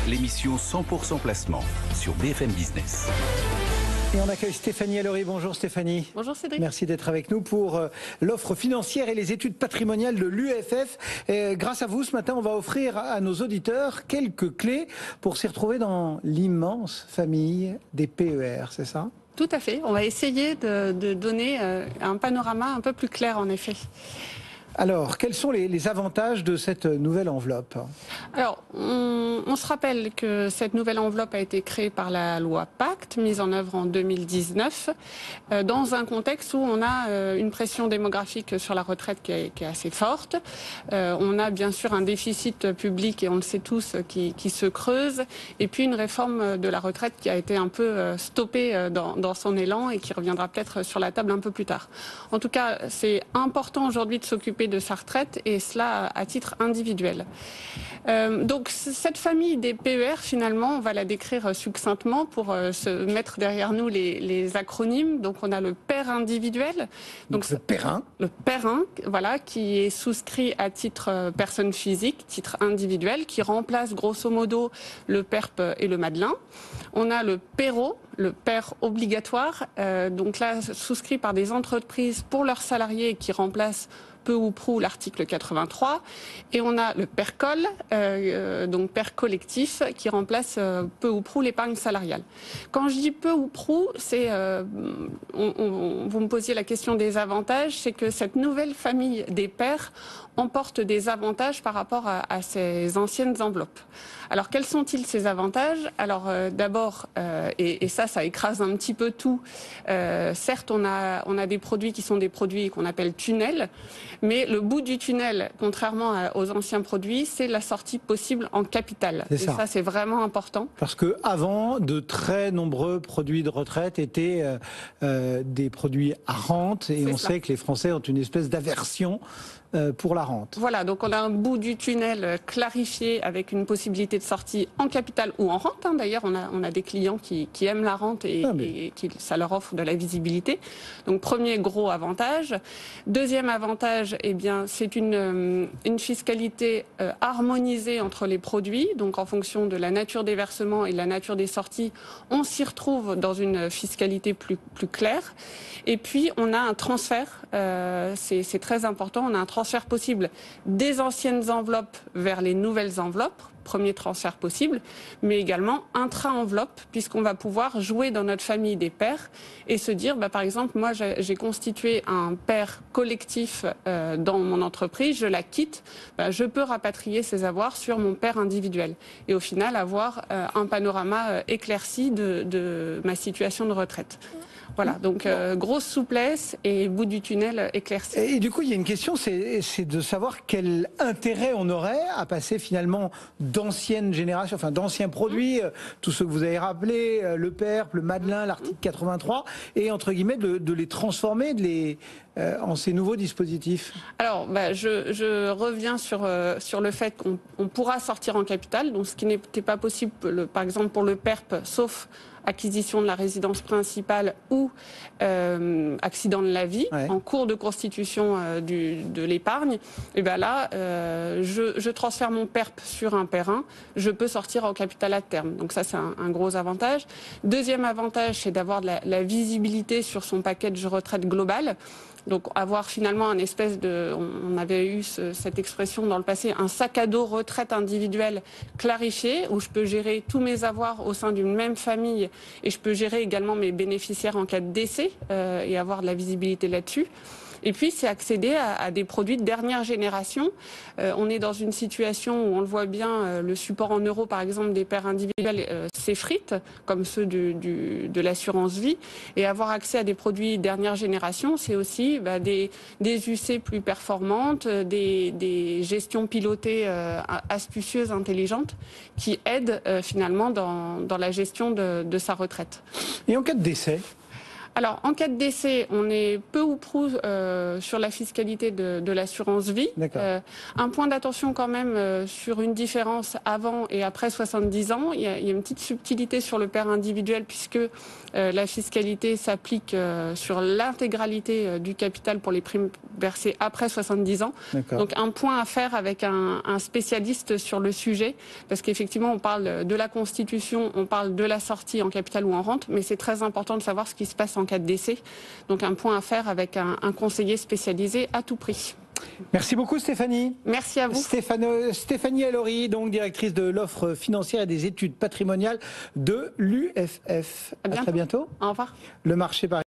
l'émission 100% placement sur BFM Business. Et on accueille Stéphanie Allory. Bonjour Stéphanie. Bonjour Cédric. Merci d'être avec nous pour l'offre financière et les études patrimoniales de l'UFF. Grâce à vous, ce matin, on va offrir à nos auditeurs quelques clés pour s'y retrouver dans l'immense famille des PER, c'est ça ? Tout à fait. On va essayer de donner un panorama un peu plus clair en effet. Alors, quels sont les avantages de cette nouvelle enveloppe ? Alors, on se rappelle que cette nouvelle enveloppe a été créée par la loi Pacte, mise en œuvre en 2019, dans un contexte où on a une pression démographique sur la retraite qui est assez forte. On a bien sûr un déficit public, et on le sait tous, qui se creuse, et puis une réforme de la retraite qui a été un peu stoppée dans son élan et qui reviendra peut-être sur la table un peu plus tard. En tout cas, c'est important aujourd'hui de s'occuper de sa retraite, et cela à titre individuel. Donc cette famille des PER, finalement, on va la décrire succinctement pour se mettre derrière nous les acronymes. Donc on a le PER individuel. Donc le PER1. Le PER1, voilà, qui est souscrit à titre personne physique, titre individuel, qui remplace grosso modo le PERP et le Madelin. On a le PERO, le PER obligatoire, donc là souscrit par des entreprises pour leurs salariés, qui remplace peu ou prou l'article 83, et on a le PERCOL, donc PER collectif, qui remplace peu ou prou l'épargne salariale. Quand je dis peu ou prou, c'est, vous me posiez la question des avantages, c'est que cette nouvelle famille des PER emporte des avantages par rapport à ces anciennes enveloppes. Alors quels sont-ils ces avantages ? Alors d'abord, et ça écrase un petit peu tout, certes on a des produits qui sont des produits qu'on appelle tunnels, mais le bout du tunnel, contrairement aux anciens produits, c'est la sortie possible en capital. Et ça c'est vraiment important. Parce qu'avant, de très nombreux produits de retraite étaient des produits à rente, et on sait que les Français ont une espèce d'aversion pour la rente. Voilà, donc on a un bout du tunnel clarifié avec une possibilité de sortie en capital ou en rente. D'ailleurs, on a des clients qui aiment la rente et qui, ça leur offre de la visibilité. Donc premier gros avantage. Deuxième avantage, eh bien, c'est une fiscalité harmonisée entre les produits. Donc en fonction de la nature des versements et de la nature des sorties, on s'y retrouve dans une fiscalité plus claire. Et puis on a un transfert, c'est très important, on a un transfert possible des anciennes enveloppes vers les nouvelles enveloppes, premier transfert possible, mais également intra-enveloppe, puisqu'on va pouvoir jouer dans notre famille des pairs et se dire, par exemple, moi j'ai constitué un pair collectif dans mon entreprise, je la quitte, je peux rapatrier ces avoirs sur mon pair individuel et au final avoir un panorama éclairci de ma situation de retraite. Voilà, donc grosse souplesse et bout du tunnel éclairci. Et du coup, il y a une question, c'est de savoir quel intérêt on aurait à passer finalement d'anciennes générations, enfin d'anciens produits, tous ceux que vous avez rappelés, le PERP, le Madelin, l'article 83, et entre guillemets de les transformer, en ces nouveaux dispositifs. Alors, je reviens sur le fait qu'on pourra sortir en capital, donc ce qui n'était pas possible, par exemple pour le PERP, sauf acquisition de la résidence principale ou accident de la vie, en cours de constitution de l'épargne, et bien là, je transfère mon PERP sur un PER1, je peux sortir en capital à terme. Donc ça, c'est un gros avantage. Deuxième avantage, c'est d'avoir de la visibilité sur son package retraite global. Donc avoir finalement un espèce de, on avait eu cette expression dans le passé, un sac à dos retraite individuelle clarifié, où je peux gérer tous mes avoirs au sein d'une même famille et je peux gérer également mes bénéficiaires en cas de décès et avoir de la visibilité là-dessus. Et puis, c'est accéder à des produits de dernière génération. On est dans une situation où on le voit bien, le support en euros, par exemple, des pairs individuels s'effrite, comme ceux de l'assurance vie. Et avoir accès à des produits dernière génération, c'est aussi des UC plus performantes, des gestions pilotées astucieuses, intelligentes, qui aident finalement dans la gestion de sa retraite. Et en cas de décès ? Alors, en cas de décès, on est peu ou prou sur la fiscalité de l'assurance vie. Un point d'attention quand même sur une différence avant et après 70 ans. Il y a une petite subtilité sur le père individuel puisque la fiscalité s'applique sur l'intégralité du capital pour les primes versées après 70 ans. Donc, un point à faire avec un spécialiste sur le sujet parce qu'effectivement, on parle de la constitution, on parle de la sortie en capital ou en rente, mais c'est très important de savoir ce qui se passe en cas de décès. Donc un point à faire avec un conseiller spécialisé à tout prix. Merci beaucoup Stéphanie. Merci à vous. Stéphanie Alori, donc directrice de l'offre financière et des études patrimoniales de l'UFF. À très bientôt. Au revoir. Le marché parisien.